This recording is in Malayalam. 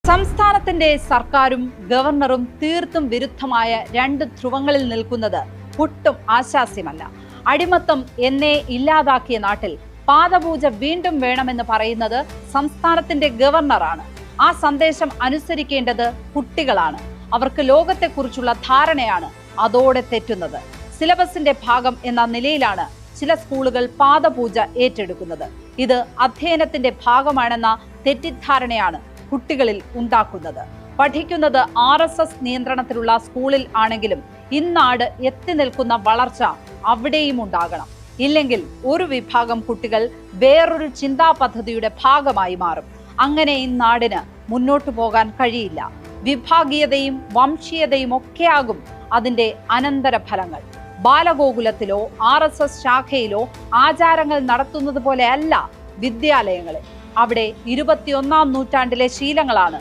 സംസ്ഥാനത്തിന്റെ സർക്കാരും ഗവർണറും തീർത്തും വിരുദ്ധമായ രണ്ട് ധ്രുവങ്ങളിൽ നിൽക്കുന്നത് ഒട്ടും ആശാസ്യമല്ല. അടിമത്തം എന്നേ ഇല്ലാതാക്കിയ നാട്ടിൽ പാദപൂജ വീണ്ടും വേണമെന്ന് പറയുന്നത് സംസ്ഥാനത്തിന്റെ ഗവർണറാണ്. ആ സന്ദേശം അനുസരിക്കേണ്ടത് കുട്ടികളാണ്. അവർക്ക് ലോകത്തെക്കുറിച്ചുള്ള ധാരണയാണ് അതോടെ തെറ്റുന്നത്. സിലബസിന്റെ ഭാഗം എന്ന നിലയിലാണ് ചില സ്കൂളുകൾ പാദപൂജ ഏറ്റെടുക്കുന്നത്. ഇത് അധ്യയനത്തിന്റെ ഭാഗമാണെന്ന തെറ്റിദ്ധാരണയാണ് കുട്ടികളിൽ ഉണ്ടാക്കുന്നത്. പഠിക്കുന്നത് RSS നിയന്ത്രണത്തിലുള്ള സ്കൂളിൽ ആണെങ്കിലും ഇന്നാട് എത്തി നിൽക്കുന്ന വളർച്ച അവിടെയും ഉണ്ടാകണം. ഇല്ലെങ്കിൽ ഒരു വിഭാഗം കുട്ടികൾ വേറൊരു ചിന്താ പദ്ധതിയുടെ ഭാഗമായി മാറും. അങ്ങനെ ഇന്നാടിന് മുന്നോട്ടു പോകാൻ കഴിയില്ല. വിഭാഗീയതയും വംശീയതയും ഒക്കെയാകും അതിന്റെ അനന്തരഫലങ്ങൾ. ബാലഗോകുലത്തിലോ RSS ശാഖയിലോ ആചാരങ്ങൾ നടത്തുന്നത് പോലെയല്ല വിദ്യാലയങ്ങളിൽ. അവിടെ 21-ാം നൂറ്റാണ്ടിലെ ശീലങ്ങളാണ്